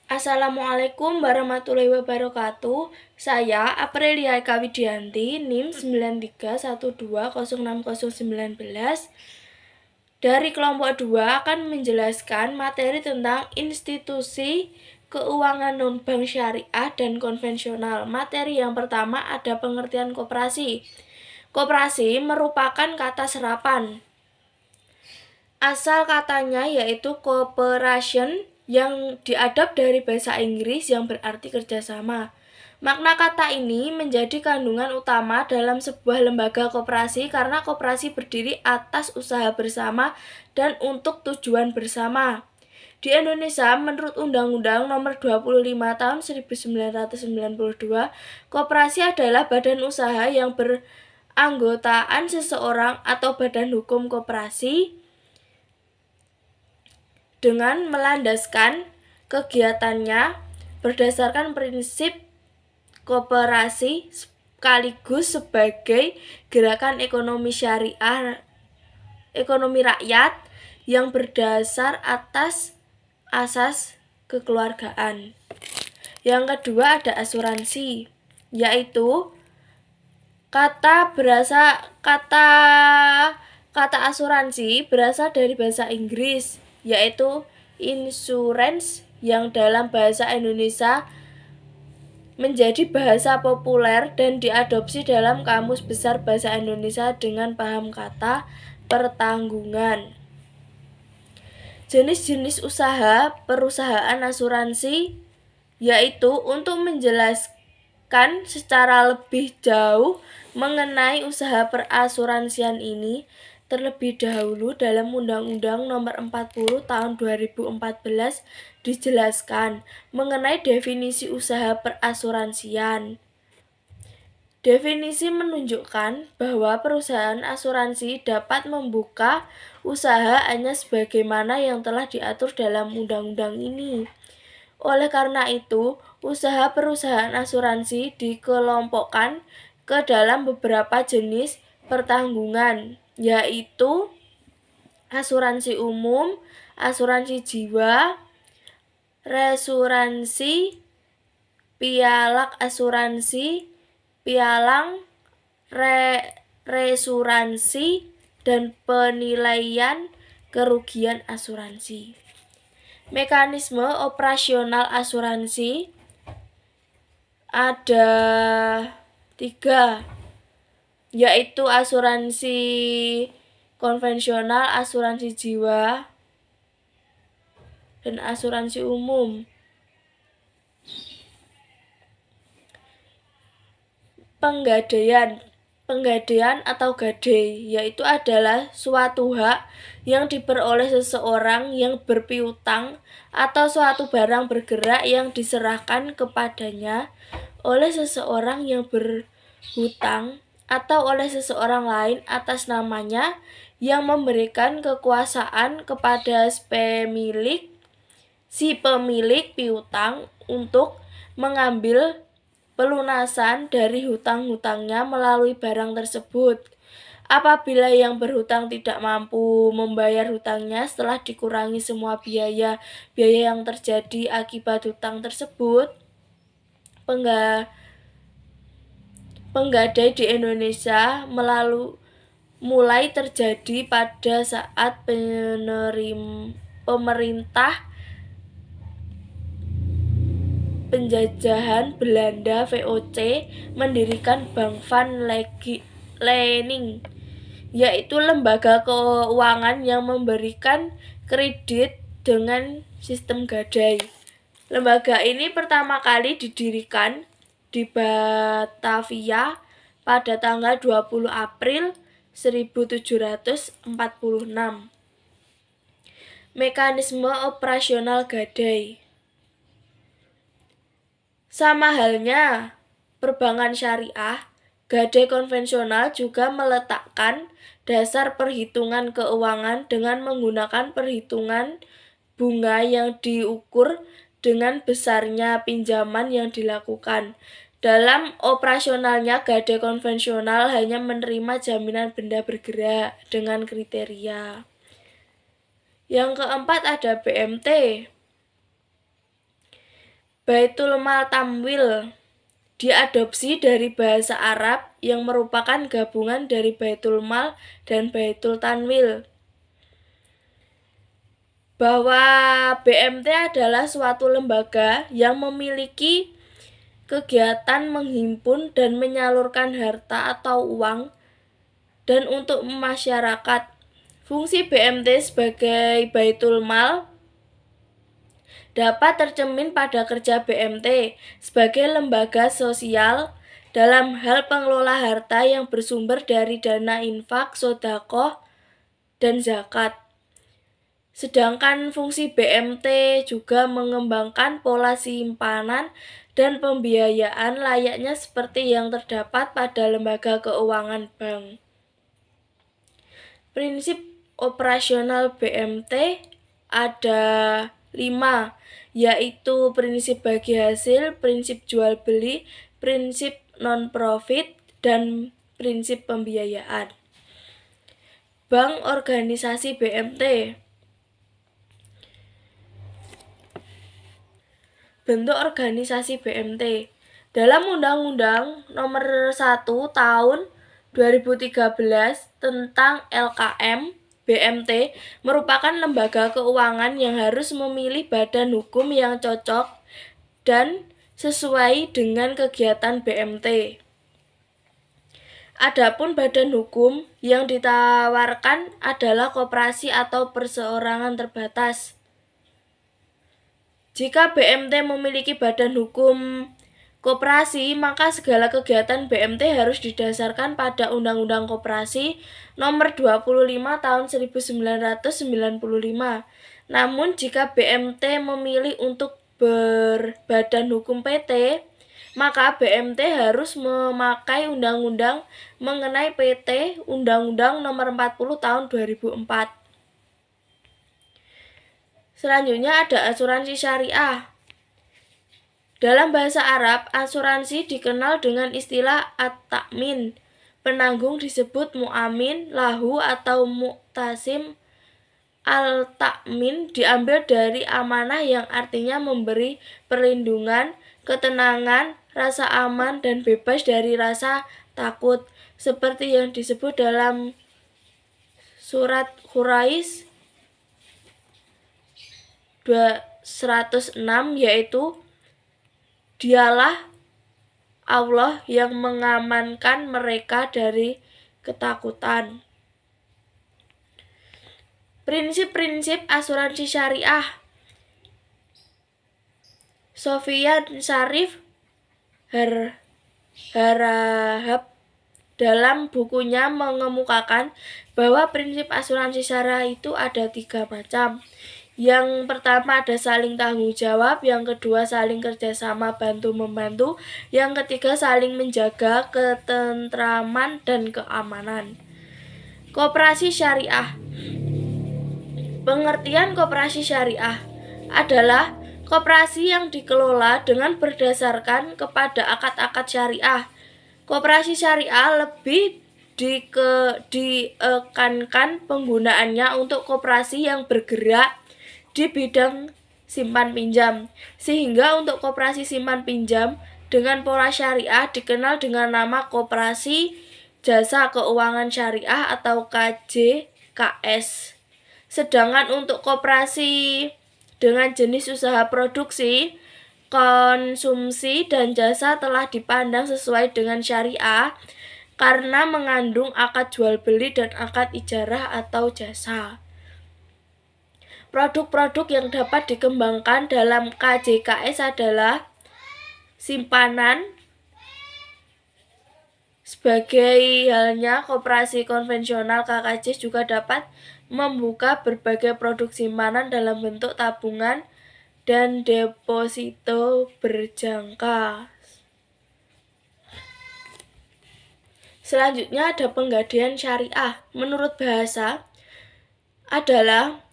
Assalamualaikum warahmatullahi wabarakatuh. Saya Aprilia Eka Widianti, NIM 9312060019 dari kelompok 2 akan menjelaskan materi tentang institusi keuangan non-bank syariah dan konvensional. Materi yang pertama ada pengertian koperasi. Koperasi merupakan kata serapan. Asal katanya yaitu cooperation yang diadap dari bahasa Inggris yang berarti kerjasama. Makna kata ini menjadi kandungan utama dalam sebuah lembaga koperasi karena koperasi berdiri atas usaha bersama dan untuk tujuan bersama. Di Indonesia, menurut Undang-Undang Nomor 25 Tahun 1992, koperasi adalah badan usaha yang beranggotaan seseorang atau badan hukum koperasi dengan melandaskan kegiatannya berdasarkan prinsip koperasi sekaligus sebagai gerakan ekonomi syariah, ekonomi rakyat yang berdasar atas asas kekeluargaan. Yang kedua ada asuransi, yaitu kata asuransi berasal dari bahasa Inggris, yaitu insurance yang dalam bahasa Indonesia menjadi bahasa populer dan diadopsi dalam Kamus Besar Bahasa Indonesia dengan paham kata pertanggungan. Jenis-jenis usaha perusahaan asuransi yaitu untuk menjelaskan secara lebih jauh mengenai usaha perasuransian ini, terlebih dahulu dalam Undang-Undang Nomor 40 Tahun 2014 dijelaskan mengenai definisi usaha perasuransian. Definisi menunjukkan bahwa perusahaan asuransi dapat membuka usaha hanya sebagaimana yang telah diatur dalam undang-undang ini. Oleh karena itu, usaha perusahaan asuransi dikelompokkan ke dalam beberapa jenis pertanggungan, yaitu asuransi umum, asuransi jiwa, resuransi, pialak asuransi, pialang, resuransi, dan penilaian kerugian asuransi. Mekanisme operasional asuransi ada 3, yaitu asuransi konvensional, asuransi jiwa, dan asuransi umum. Penggadaian atau gadai, yaitu adalah suatu hak yang diperoleh seseorang yang berpiutang atau suatu barang bergerak yang diserahkan kepadanya oleh seseorang yang berhutang atau oleh seseorang lain atas namanya yang memberikan kekuasaan kepada si pemilik piutang untuk mengambil pelunasan dari hutang-hutangnya melalui barang tersebut. Apabila yang berhutang tidak mampu membayar hutangnya setelah dikurangi semua biaya yang terjadi akibat hutang tersebut, penggadai di Indonesia mulai terjadi pada saat pemerintah penjajahan Belanda VOC mendirikan Bank Van Lening, yaitu lembaga keuangan yang memberikan kredit dengan sistem gadai. Lembaga ini pertama kali didirikan di Batavia pada tanggal 20 April 1746. Mekanisme operasional gadai. Sama halnya perbankan syariah, gadai konvensional juga meletakkan dasar perhitungan keuangan dengan menggunakan perhitungan bunga yang diukur dengan besarnya pinjaman yang dilakukan. Dalam operasionalnya, gadai konvensional hanya menerima jaminan benda bergerak dengan kriteria. Yang keempat ada BMT. Baitul Mal Tamwil diadopsi dari bahasa Arab yang merupakan gabungan dari Baitul Mal dan Baitul Tanwil. Bahwa BMT adalah suatu lembaga yang memiliki kegiatan menghimpun dan menyalurkan harta atau uang dan untuk masyarakat. Fungsi BMT sebagai Baitul Mal dapat tercermin pada kerja BMT sebagai lembaga sosial dalam hal pengelola harta yang bersumber dari dana infak, sedekah, dan zakat. Sedangkan fungsi BMT juga mengembangkan pola simpanan dan pembiayaan layaknya seperti yang terdapat pada lembaga keuangan bank. Prinsip operasional BMT ada 5, yaitu prinsip bagi hasil, prinsip jual beli, prinsip non-profit, dan prinsip pembiayaan. Bank organisasi BMT. Bentuk organisasi BMT. Dalam Undang-Undang Nomor 1 Tahun 2013 tentang LKM, BMT merupakan lembaga keuangan yang harus memilih badan hukum yang cocok dan sesuai dengan kegiatan BMT. Adapun badan hukum yang ditawarkan adalah koperasi atau perseorangan terbatas. Jika BMT memiliki badan hukum koperasi, maka segala kegiatan BMT harus didasarkan pada Undang-Undang Koperasi Nomor 25 Tahun 1995. Namun jika BMT memilih untuk berbadan hukum PT, maka BMT harus memakai undang-undang mengenai PT Undang-Undang Nomor 40 Tahun 2004. Selanjutnya ada asuransi syariah. Dalam bahasa Arab, asuransi dikenal dengan istilah at-ta'min. Penanggung disebut mu'amin, lahu atau mu'tasim. Al-ta'min diambil dari amanah yang artinya memberi perlindungan, ketenangan, rasa aman, dan bebas dari rasa takut. Seperti yang disebut dalam surat Quraisy 106, yaitu Dialah Allah yang mengamankan mereka dari ketakutan. Prinsip-prinsip asuransi syariah. Sofyan Syarif Harahap dalam bukunya mengemukakan bahwa prinsip asuransi syariah itu ada 3 macam. Yang pertama ada saling tanggung jawab, yang kedua saling kerjasama bantu-membantu, yang ketiga saling menjaga ketentraman dan keamanan. Koperasi syariah. Pengertian koperasi syariah adalah koperasi yang dikelola dengan berdasarkan kepada akad-akad syariah. Koperasi syariah lebih ditekankan penggunaannya untuk koperasi yang bergerak di bidang simpan pinjam, sehingga untuk koperasi simpan pinjam dengan pola syariah dikenal dengan nama Koperasi Jasa Keuangan Syariah atau KJKS. Sedangkan untuk koperasi dengan jenis usaha produksi, konsumsi, dan jasa telah dipandang sesuai dengan syariah karena mengandung akad jual beli dan akad ijarah atau jasa. Produk-produk yang dapat dikembangkan dalam KJKS adalah simpanan, sebagai halnya koperasi konvensional. KKJ juga dapat membuka berbagai produk simpanan dalam bentuk tabungan dan deposito berjangka. Selanjutnya ada penggadaian syariah. Menurut bahasa adalah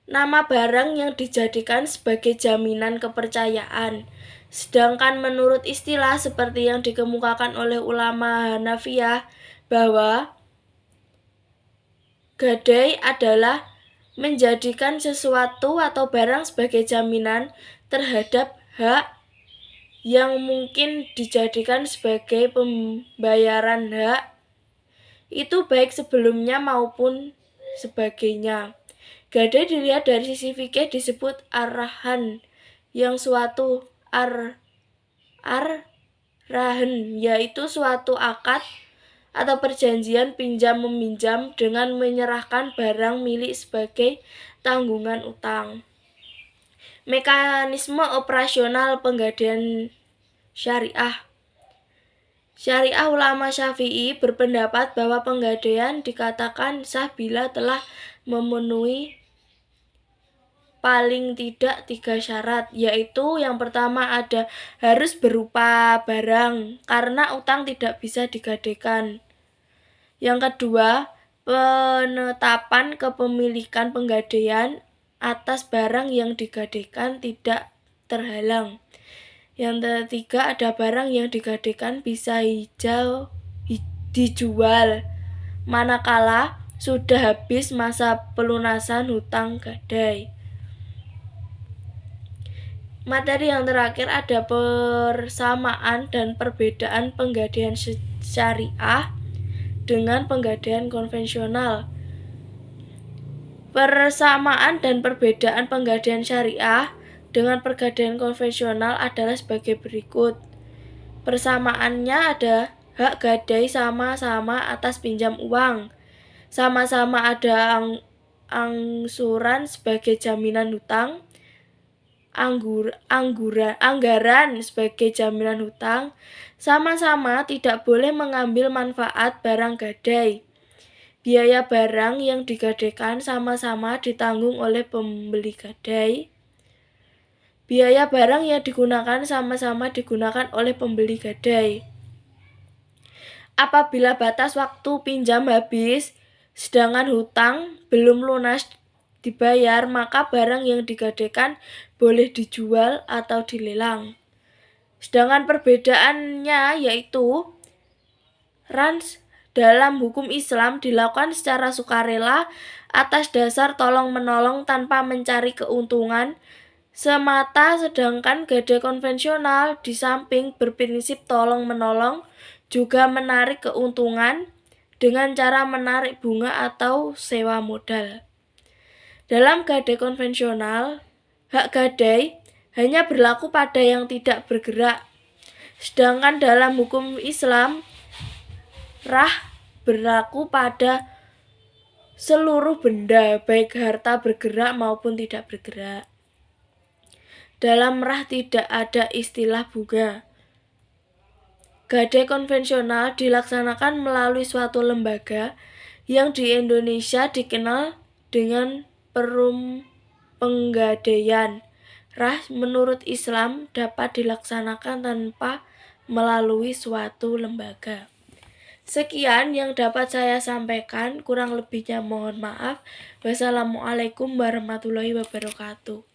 nama barang yang dijadikan sebagai jaminan kepercayaan. Sedangkan menurut istilah seperti yang dikemukakan oleh ulama Hanafiyah bahwa gadai adalah menjadikan sesuatu atau barang sebagai jaminan terhadap hak yang mungkin dijadikan sebagai pembayaran hak, itu baik sebelumnya maupun sebagainya. Gadai dilihat dari sisi fikih disebut arahan, yang suatu rahan, yaitu suatu akad atau perjanjian pinjam-meminjam dengan menyerahkan barang milik sebagai tanggungan utang. Mekanisme operasional penggadaian syariah. Syariah ulama Syafi'i berpendapat bahwa penggadaian dikatakan sah bila telah memenuhi paling tidak 3 syarat, yaitu yang pertama harus berupa barang karena utang tidak bisa digadaikan. Yang kedua, penetapan kepemilikan penggadaian atas barang yang digadaikan tidak terhalang. Yang ketiga, ada barang yang digadaikan bisa dijual manakala sudah habis masa pelunasan hutang gadai. Materi yang terakhir ada persamaan dan perbedaan penggadaian syariah dengan penggadaian konvensional. Persamaan dan perbedaan penggadaian syariah dengan penggadaian konvensional adalah sebagai berikut. Persamaannya ada hak gadai sama-sama atas pinjam uang, sama-sama ada angsuran sebagai jaminan hutang, anggaran sebagai jaminan hutang, sama-sama tidak boleh mengambil manfaat barang gadai. Biaya barang yang digadaikan sama-sama ditanggung oleh pembeli gadai. Biaya barang yang digunakan sama-sama digunakan oleh pembeli gadai. Apabila batas waktu pinjam habis, sedangkan hutang belum lunas dibayar, maka barang yang digadaikan boleh dijual atau dilelang. Sedangkan perbedaannya yaitu rans dalam hukum Islam dilakukan secara sukarela atas dasar tolong-menolong tanpa mencari keuntungan semata, sedangkan gadai konvensional di samping berprinsip tolong-menolong juga menarik keuntungan dengan cara menarik bunga atau sewa modal. Dalam gadai konvensional, hak gadai hanya berlaku pada yang tidak bergerak, sedangkan dalam hukum Islam, rah berlaku pada seluruh benda, baik harta bergerak maupun tidak bergerak. Dalam rah tidak ada istilah bunga. Gadai konvensional dilaksanakan melalui suatu lembaga yang di Indonesia dikenal dengan Perum Penggadaian. Rah menurut Islam dapat dilaksanakan tanpa melalui suatu lembaga. Sekian yang dapat saya sampaikan, kurang lebihnya mohon maaf. Wassalamualaikum warahmatullahi wabarakatuh.